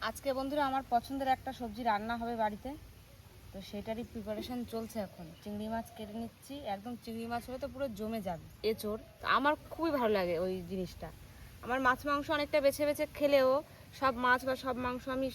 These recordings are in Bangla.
আজকে বন্ধুরা আমার পছন্দের একটা সবজি রান্না হবে বাড়িতে, তো সেটারই প্রিপারেশন চলছে। এখন চিংড়ি মাছ কেটে নিচ্ছি, একদম চিংড়ি মাছ হলে তো পুরো জমে যাবে। এঁচোড় আমার খুবই ভালো লাগে ওই জিনিসটা। আমার মাছ মাংস অনেকটা বেছে বেছে খেলেও সব মাছ বা সব মাংস আমি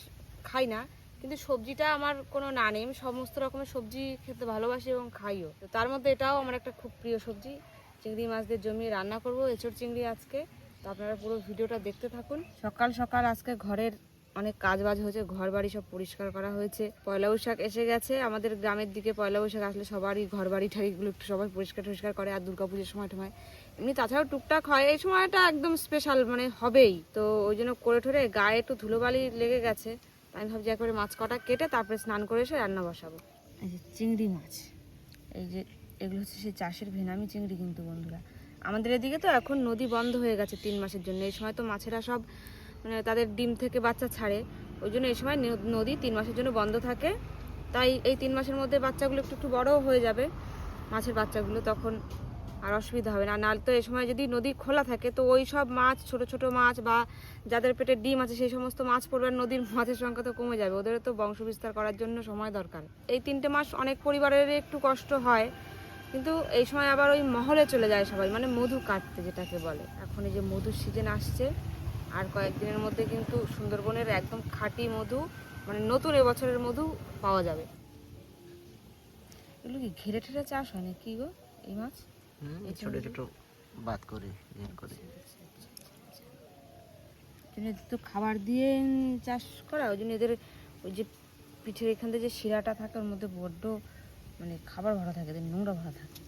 খাই না, কিন্তু সবজিটা আমার কোনো না নেই। আমি সমস্ত রকমের সবজি খেতে ভালোবাসি এবং খাইও। তো তার মধ্যে এটাও আমার একটা খুব প্রিয় সবজি। চিংড়ি মাছ দিয়ে জমিয়ে রান্না করবো এঁচোড় চিংড়ি আজকে। তো আপনারা পুরো ভিডিওটা দেখতে থাকুন। সকাল সকাল আজকে ঘরের অনেক কাজ বাজ হয়েছে, ঘর বাড়ি সব পরিষ্কার করা হয়েছে। পয়লা বৈশাখ এসে গেছে। আমাদের গ্রামের দিকে পয়লা বৈশাখ আসলে সবারই ঘর বাড়ি ঠাড়িগুলো একটু সবাই পরিষ্কার করে, আর দুর্গাপুজোর সময় টময় এমনি তাছাড়াও টুকটাক হয়। এই সময়টা একদম স্পেশাল, মানে হবেই। তো ওই জন্য করে ঠরে গায়ে একটু ধুলোবালি লেগে গেছে। আমি ভাবছি একবারে মাছ কটা কেটে তারপরে স্নান করে এসে রান্না বসাবো। এই যে চিংড়ি মাছ, এই যে এগুলো হচ্ছে সেই চাষের ভেনামি চিংড়ি। কিন্তু বন্ধুরা আমাদের এদিকে তো এখন নদী বন্ধ হয়ে গেছে 3 মাসের জন্য। এই সময় তো মাছেরা সব মানে তাদের ডিম থেকে বাচ্চা ছাড়ে, ওই জন্য এই সময় নদী 3 মাসের জন্য বন্ধ থাকে। তাই এই 3 মাসের মধ্যে বাচ্চাগুলো একটু একটু বড়ও হয়ে যাবে, মাছের বাচ্চাগুলো, তখন আর অসুবিধা হবে না। নাহলে তো এই সময় যদি নদী খোলা থাকে তো ওই সব মাছ, ছোট ছোট মাছ বা যাদের পেটে ডিম আছে সেই সমস্ত মাছ পড়বে, নদীর মাছের সংখ্যা তো কমে যাবে। ওদের তো বংশ বিস্তার করার জন্য সময় দরকার। এই 3টে মাস অনেক পরিবারের একটু কষ্ট হয়, কিন্তু এই সময় আবার ওই মহলে চলে যায় সবাই, মানে মধু কাটতে যেটাকে বলে। এখন এই যে মধুর সিজন আসছে, আর কয়েকদিনের মধ্যে কিন্তু সুন্দরবনের একদম খাঁটি মধু, মানে নতুন এবছরের মধু পাওয়া যাবে। এগুলো কি ঘেরে ঠেরে চাষ হয় না কি গো এই মাছ? ছোট ছোট বাদ করে তো খাবার দিয়ে চাষ করা, ওই জন্য এদের ওই যে পিঠের এখান থেকে যে শিরাটা থাকে ওর মধ্যে বড্ড মানে খাবার ভরা থাকে, এদের নোংরা ভরা থাকে।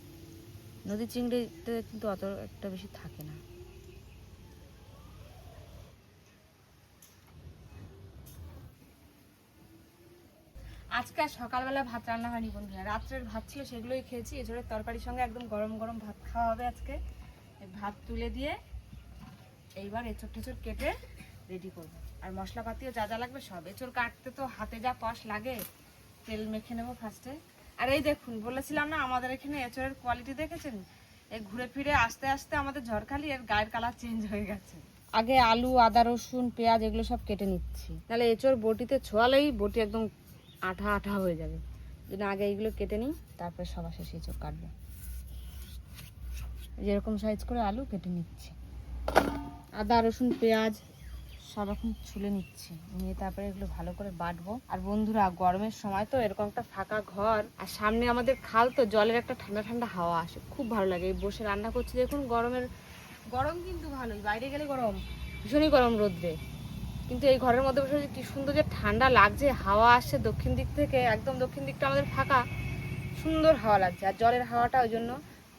নদী চিংড়িতে কিন্তু অত একটা বেশি থাকে না। আজকে আর সকালবেলা ভাত রান্না হয়নি বন্ধুরা, রাত্রের ভাত ছিল সেগুলোই খেয়েছি। এছাড়া তরকারির সঙ্গে একদম গরম গরম ভাত খাওয়া হবে আজকে। ভাত তুলে দিয়ে এইবার এঁচড় টেচড় কেটে রেডি করবো, আর মশলাপাতিও যা যা লাগবে সব। এঁচড় কাটতে তো হাতে যা কষ লাগে, তেল মেখে নেবো ফার্স্টে। আর এই দেখুন, বলেছিলাম না আমাদের এখানে এঁচড়ের কোয়ালিটি দেখেছেন? এই ঘুরে ফিরে আস্তে আস্তে আমাদের ঝড়খালি এর গায়ের কালার চেঞ্জ হয়ে গেছে। আগে আলু, আদা, রসুন, পেঁয়াজ এগুলো সব কেটে নিচ্ছি, তাহলে এঁচড় বটিতে ছোঁয়ালেই বটি একদম আঠা আঠা হয়ে যাবে। যেন আগে এইগুলো কেটে নিই, তারপরে সবার শেষে এঁচড় কাটবো। যেরকম সাইজ করে আলু কেটে নিচ্ছি, আদা, রসুন, পেঁয়াজ সব এখন ছুলে নিচ্ছি, নিয়ে তারপরে এগুলো ভালো করে বাটবো। আর বন্ধুরা গরমের সময় তো এরকম একটা ফাঁকা ঘর, আর সামনে আমাদের খাল, তো জলের একটা ঠান্ডা ঠান্ডা হাওয়া আসে, খুব ভালো লাগে। এই বসে রান্না করছি দেখুন, গরম কিন্তু ভালোই, বাইরে গেলে গরম, ভীষণই গরম রোদ্রে, কিন্তু এই ঘরের মধ্যে বসে কি সুন্দর যে ঠান্ডা লাগছে। হাওয়া আসছে দক্ষিণ দিক থেকে, একদম দক্ষিণ দিকটা আমাদের ফাঁকা, সুন্দর হাওয়া লাগছে। আর জলের হাওয়াটা ওই জন্য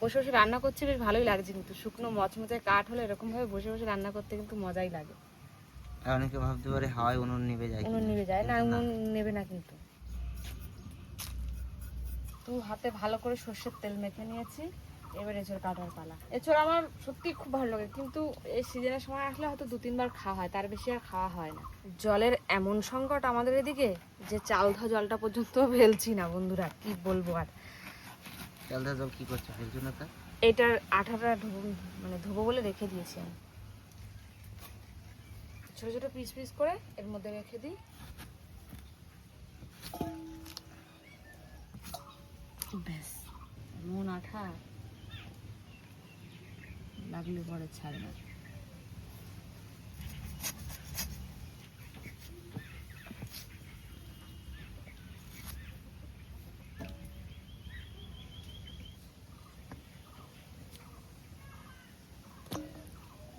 বসে বসে রান্না করছি, বেশ ভালোই লাগছে। কিন্তু শুকনো মচমচে কাঠ হলে এরকম ভাবে বসে বসে রান্না করতে কিন্তু মজাই লাগে। অনেকে ভাবতে পারে হাওয়ায় উনুন নিভে যায়, উনুন নিভে যায় না, উনুন নেবে না। কিন্তু তুই হাতে ভালো করে সর্ষের তেল মেখে নিয়েছি, এবার এঁচড় কাটার পালা। এঁচড় আমার সত্যি খুব ভালো লাগে, কিন্তু এই সিজনের সময় আসলে হয়তো 2-3 বার খাওয়া হয়, তার বেশি আর খাওয়া হয় না। জলের এমন সংকট আমাদের এদিকে যে চাল ধোয়া জলটা পর্যন্ত ফেলছি না বন্ধুরা, কি বলবো আর। চাল ধোয়া জল কি করছো, ফেলছো না? তা এটার আঠাটা ধোবো বলে রেখে দিয়েছি আমি। ছোট ছোট পিস পিস করে এর মধ্যে রেখে দিই। ব্যাস, এমন আঠা লাগলে পরে ছাড়ে না।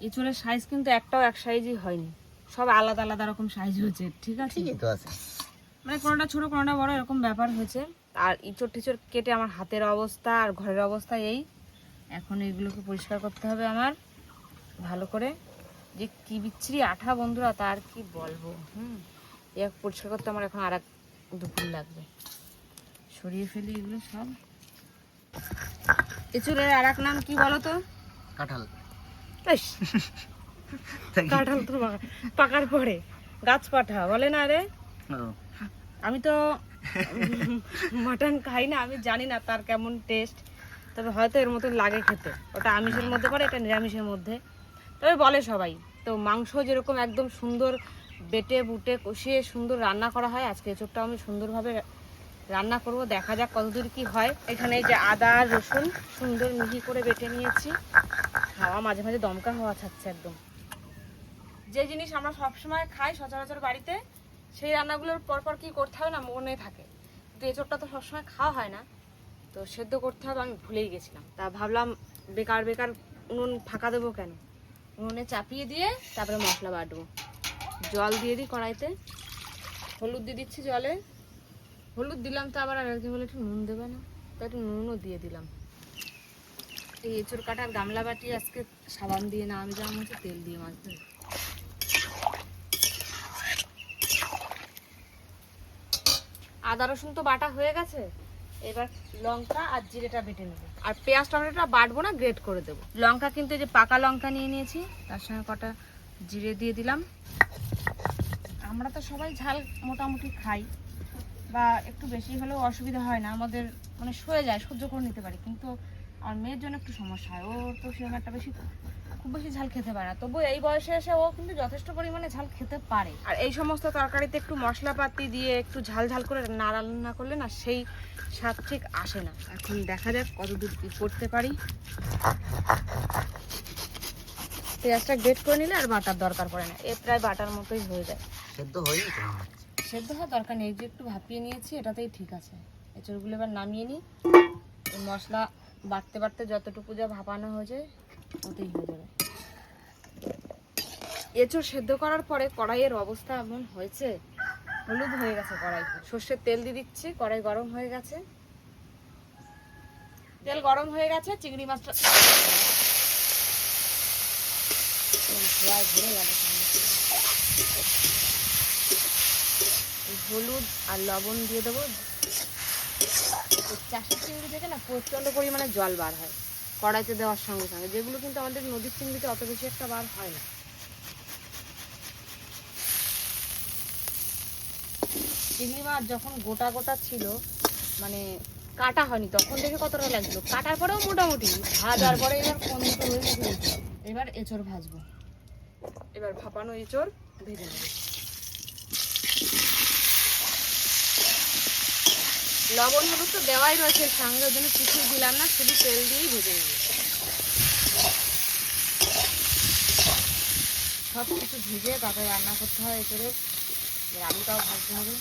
এঁচড়ের সাইজ কিন্তু একটাও এক সাইজই হয়নি, সব আলাদা আলাদা রকম সাইজ হয়েছে। ঠিক আছে, ঠিকই তো আছে, মানে কোনোটা ছোট কোনোটা বড় এরকম ব্যাপার হয়েছে। আর ইঁচড় টিচড় কেটে আমার হাতের অবস্থা আর ঘরের অবস্থা এই। এখন এগুলোকে পরিষ্কার করতে হবে আমার ভালো করে। যে কি বিচ্ছিরি আঠা বন্ধুরা, তার কি বলবো। এক পরিষ্কার করতে আমার এখন আর এক দুপুর লাগবে। সরিয়ে ফেলি এগুলো সব। এঁচড়ের আর এক নাম কি বলো তো? কাঁঠাল। কাঁঠাল তো পাকার পরে গাছ পাঠা বলে না রে। আমি তো মাটন খাই না, আমি জানি না তার কেমন টেস্ট, তবে হয়তো এর মতন লাগে খেতে। ওটা আমিষের মধ্যে পড়ে, এটা নিরামিষের মধ্যে, তবে বলে সবাই। তো মাংস যেরকম একদম সুন্দর বেটে বুটে কষিয়ে সুন্দর রান্না করা হয়। আজকে এঁচোড়টা আমি সুন্দরভাবে রান্না করব, দেখা যাক কতদূর কি হয়। এখানে এই যে আদা রসুন সুন্দর মিহি করে বেটে নিয়েছি। হাওয়া মাঝে মাঝে দমকা হাওয়া ছাড়ছে একদম। যে জিনিস আমরা সবসময় খাই সচরাচর বাড়িতে, সেই রান্নাগুলোর পরপর কি করতে হবে না মনে থাকে, কিন্তু এঁচোড়টা তো সবসময় খাওয়া হয় না, তো সেদ্ধ করতে হবে আমি ভুলেই গেছিলাম। তা ভাবলাম বেকার বেকার উনুন ফাঁকা দেবো কেন, উনুনে চাপিয়ে দিয়ে তারপরে মশলা বাটবো। জল দিয়ে দিই কড়াইতে, হলুদ দিয়ে দিচ্ছি জলে। হলুদ দিলাম তো আবার একজন বলে একটু নুন দেবে না, তো একটু নুনও দিয়ে দিলাম। এই এঁচোড় কাটার গামলা বাটি আজকে সাবান দিয়ে না, আমি যেমন হচ্ছে তেল দিয়ে মাছ ধরি। আদা রসুন তো বাটা হয়ে গেছে, এবার লঙ্কা আর জিরেটা বেটে নেবো। আর পেঁয়াজ টমেটোটা বাটবো না, গ্রেট করে দেবো। লঙ্কা কিন্তু এই যে পাকা লঙ্কা নিয়ে নিয়েছি, তার সঙ্গে কটা জিরে দিয়ে দিলাম। আমরা তো সবাই ঝাল মোটামুটি খাই, বা একটু বেশি হলেও অসুবিধা হয় না, আমাদের মানে সয়ে যায়, সহ্য করে নিতে পারি। কিন্তু আমার মেয়ের জন্য একটু সমস্যা হয়, ও তো সেরকম একটা খুব বেশি ঝাল খেতে পারে না। তবু এই বয়সে এসে ও কিন্তু যথেষ্ট পরিমাণে ঝাল খেতে পারে। আর এই সমস্ত তরকারিতে একটু মশলাপাতি দিয়ে একটু ঝাল ঝাল করে না রান্না করলে না সেই স্বাদ ঠিক আসে না। এখন দেখা যাক কতদূর কি করতে পারি। পেঁয়াজটা গ্রেট করে নিলে আর বাটার দরকার পড়ে না, এ প্রায় বাটার মতোই হয়ে যায়। সেদ্ধ হয়নি তো? সেদ্ধ হওয়ার দরকার নেই, যে একটু ভাপিয়ে নিয়েছি এটাতেই ঠিক আছে। এঁচড়গুলো এবার নামিয়ে নিই। এই মশলা বাটতে বাটতে যতটুকু যা ভাপানো হয়েছে ওতেই হয়ে যাবে। এঁচড় সেদ্ধ করার পরে কড়াইয়ের অবস্থা এমন হয়েছে, হলুদ হয়ে গেছে কড়াই। সর্ষের তেল দিয়ে দিচ্ছি, কড়াই গরম হয়ে গেছে। তেল গরম হয়ে গেছে, চিংড়ি মাছটা হলুদ আর লবণ দিয়ে দেবো। চাষের চিংড়ি থেকে না প্রচণ্ড পরিমাণে জল বার হয় কড়াইতে দেওয়ার সঙ্গে সঙ্গে, যেগুলো কিন্তু আমাদের নদীর চিংড়িতে অত বেশি একটা বার হয় না। চিংড়ি মাছ যখন গোটা গোটা ছিল, মানে কাটা হয়নি, তখন দেখে কতটা লাগলো, কাটার পরেও মোটামুটি, ভাজার পরে এবার কোন দিকে হয়ে গেছে। এবার এঁচড় ভাজবো, এবার ভাপানো এঁচড় ভেজে নেবো। লবণ হলুদ তো দেওয়াই রয়েছে সঙ্গে, ওই জন্য কিছুই দিলাম না, শুধু তেল দিয়েই ভেজে নেব। সব কিছু ভেজে তারপরে রান্না করতে হয় এঁচড়ের। আলুটাও ভাজতে হবে।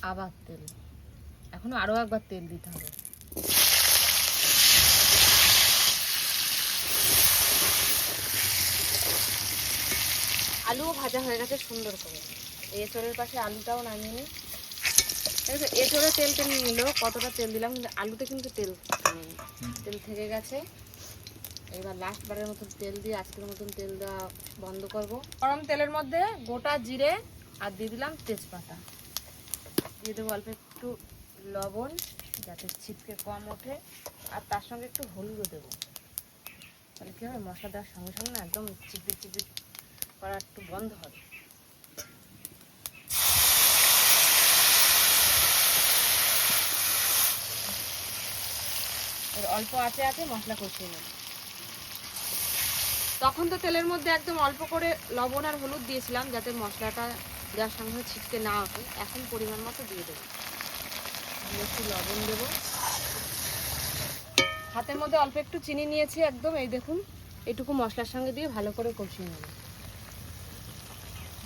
আবার তেল, এখনো আরো একবার তেল দিতে হবে। আলুও ভাজা হয়ে গেছে সুন্দর করে। এঁচড়ের পাশে আলুটাও নামিয়ে নিই। এঁচড়ে তেল টেনে নিল, কতটা তেল দিলাম, কিন্তু আলুতে কিন্তু তেল তেল থেকে গেছে। এবার লাস্ট বারের মতন তেল দিয়ে আজকের মতন তেল দেওয়া বন্ধ করব। গরম তেলের মধ্যে গোটা জিরে আর দিয়ে দিলাম তেজপাতা, দিয়ে দেবো অল্প একটু লবণ যাতে ছিটকে কম ওঠে, আর তার সঙ্গে একটু হলুদও দেবো। তাহলে কী হবে, মশলা দেওয়ার সঙ্গে সঙ্গে না একদম চিপড়ি চিপড়ি করা একটু বন্ধ হবে। অল্প আঁচে আঁচে মশলা কষিয়ে নেব। তখন তো তেলের মধ্যে একদম অল্প করে লবণ আর হলুদ দিয়েছিলাম যাতে মশলাটা দেওয়ার সঙ্গে ছিটকে না ওঠে। এখন পরিমাণ মতো দিয়ে দেবো, একটু লবণ দেবো। হাতের মধ্যে অল্প একটু চিনি নিয়েছি একদম, এই দেখুন এটুকু মশলার সঙ্গে দিয়ে ভালো করে কষিয়ে নেব।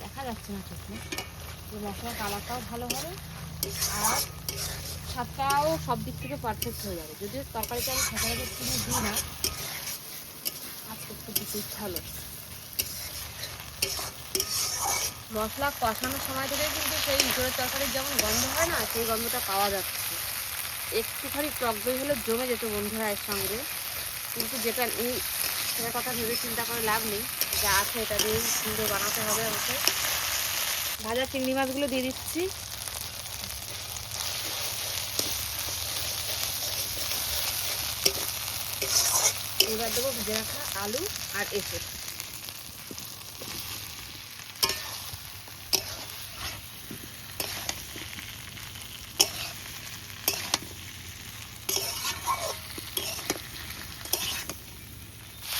দেখা যাচ্ছে না চোখে, এই মশলার কালারটাও ভালো হবে আর স্বাদটাও সব দিক থেকে পারফেক্ট হয়ে যাবে। যদিও তরকারিতে আমি সচরাচর চিনি দিই না, আজকে একটু দিতে ইচ্ছা হলো। মশলা কষানোর সময় থেকে কিন্তু সেই ইঁচড়ের তরকারির যেমন গন্ধ হয় না, সেই গন্ধটা পাওয়া যাচ্ছে। একটুখানি টক দই হলে জমে যেত বন্ধুরা এর সঙ্গে, কিন্তু যেটা নেই সেটার কথা ভেবে চিন্তা করে লাভ নেই, যা আছে এটা দিয়েই সুন্দর বানাতে হবে আমাকে। ভাজা চিংড়ি মাছগুলো দিয়ে দিচ্ছি। এবার দেবো ভেজে রাখা আলু আর এঁচড়।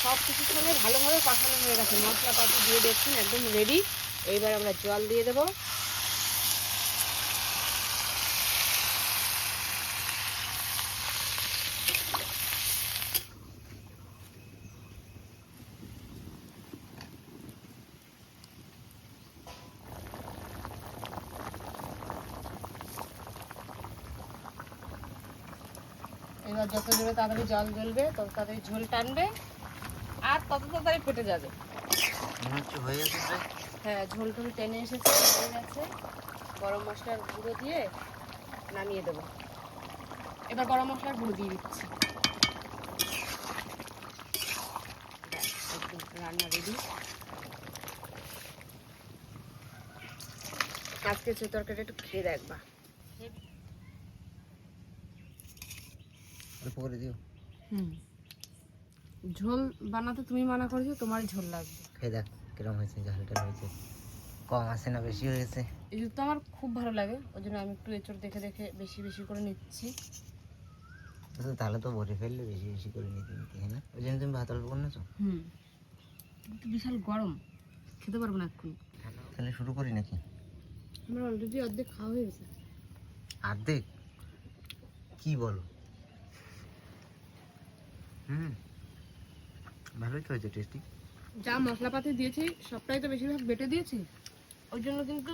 সব কিছুর সঙ্গে ভালোভাবে কষানো হয়ে গেছে। আছে, মশলাপাতি দিয়ে দেখছেন একদম রেডি। এইবার আমরা জল দিয়ে দেবো। এবার যত জোরে তাড়াতাড়ি জল জ্বলবে তত তাড়াতাড়ি ঝোল টানবে আর তত তাড়াতাড়ি ফেটে যাবে। মনে হচ্ছে হয়ে গেছে প্রায়। হ্যাঁ, ঝোল টোল টেনে এসেছে, হয়ে গেছে। গরম মশলার গুঁড়ো দিয়ে নামিয়ে দেবো। এবার গরম মশলার গুঁড়ো দিয়ে দিচ্ছি। একদম রান্না রেডি। আজকে যে তরকারিটা একটু খেয়ে দেখবা। অল্প করে দিও। ঝোল বানাতে তুমি মানা করেছো, তোমার ঝোল লাগবে। খেয়ে দেখ কিরম হয়েছে, ঝালটা হয়েছে, কম আছে না বেশি হয়েছে? এঁচড় তো আমার খুব ভালো লাগে, ওই জন্য আমি একটু এঁচড় দেখে দেখে বেশি বেশি করে নিচ্ছি। তাহলে তো ভরে ফেললে বেশি বেশি করে নিতে নিতে, হ্যাঁ না? ওই জন্য তুমি ভাত অল্প করে নিয়েছো। কিন্তু বিশাল গরম, খেতে পারবো না এক্ষুনি। তাহলে শুরু করি নাকি? আমার অলরেডি অর্ধেক খাওয়া হয়ে গেছে। অর্ধেক? কি বলো? ভালোই তো হয়েছে, টেস্টি। যা মশলাপাতি দিয়েছি সবটাই তো বেশিরভাগ বেটে দিয়েছি, ওই জন্য কিন্তু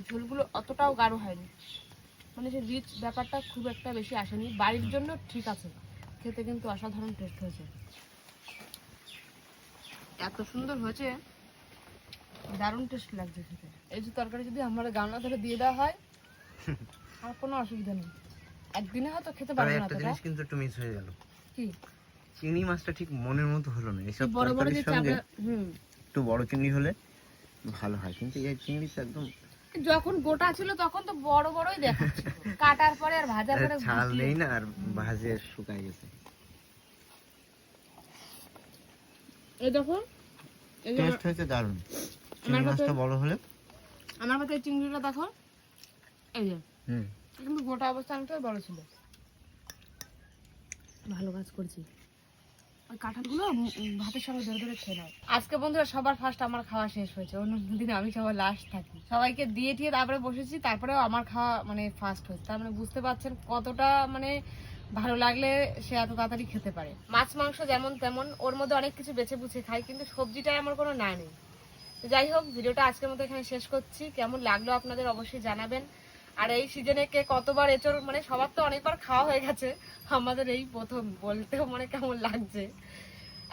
ঝোলগুলো অতটাও গাঢ় হয়নি, মানে যে রিচ ব্যাপারটা খুব একটা বেশি আসেনি। বাড়ির জন্য ঠিক আছে, খেতে কিন্তু অসাধারণ টেস্ট হয়েছে। এত সুন্দর হয়েছে, দারুণ টেস্ট লাগছে খেতে। এই যে তরকারি যদি আমার গামলা ধরে দিয়ে দেওয়া হয় আর কোনো অসুবিধা নেই, একদিনে হয়তো খেতে পারবো না। একটা জিনিস কিন্তু একটু মিস হয়ে গেল। কি? চিংড়ি মাছটা ঠিক মনের মতো হলো না। এসব বড় বড় যে তরকারির সঙ্গে চাপড়া, একটু বড় চিংড়ি হলে ভালো হয়, কিন্তু এই চিংড়িটা একদম যখন গোটা ছিল তখন তো বড় বড়ই দেখাচ্ছিল, কাটার পরে আর ভাজার পরে ছাল নেই না, আর ভাজে শুকায় গেছে। এই দেখো, এই যে টেস্ট হয়েছে দারুণ। চিংড়ি মাছটা বড় হলে আমার কাছে এই চিংড়িটা দেখো, এই যে কিন্তু গোটা অবস্থানটা বড় ছিল। ভালো কাজ করছি। ওই কাঁঠালগুলো ভাতের সঙ্গে ধরে ধরে খেয়ে নাও। আজকে বন্ধুরা সবার ফার্স্ট আমার খাওয়া শেষ হয়েছে, অন্য দিন আমি সবার লাস্ট থাকি। সবাইকে দিয়ে টিয়ে তারপরে বসেছি, তারপরেও আমার খাওয়া মানে ফার্স্ট হয়েছে। তার মানে বুঝতে পারছেন কতটা মানে ভালো লাগলে সে এত তাড়াতাড়ি খেতে পারে। মাছ মাংস যেমন তেমন, ওর মধ্যে অনেক কিছু বেছে বুঝে খাই, কিন্তু সবজিটাই আমার কোনো না নেই। তো যাই হোক, ভিডিওটা আজকের মতো এখানে শেষ করছি। কেমন লাগলো আপনাদের অবশ্যই জানাবেন। আর এই সিজনে কে কতবার এঁচড়, মানে সবার তো অনেকবার খাওয়া হয়ে গেছে, আমাদের এই প্রথম, বলতেও মানে কেমন লাগছে।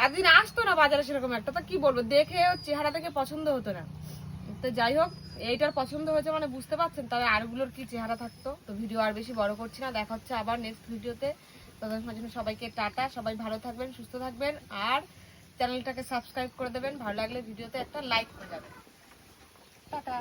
একদিন আসতো না বাজারে সেরকম একটা, তো কি বলবো, দেখে চেহারা দেখে পছন্দ হতো না। তো যাই হোক, এইটার পছন্দ হয়েছে মানে বুঝতে পারছেন তবে আরগুলোর কি চেহারা থাকতো। তো ভিডিও আর বেশি বড় করছি না, দেখা হচ্ছে আবার নেক্সট ভিডিওতে। ততক্ষণের জন্য সবাইকে টাটা, সবাই ভালো থাকবেন, সুস্থ থাকবেন, আর চ্যানেলটাকে সাবস্ক্রাইব করে দেবেন। ভালো লাগলে ভিডিওতে একটা লাইক করে যাবেন। টাটা।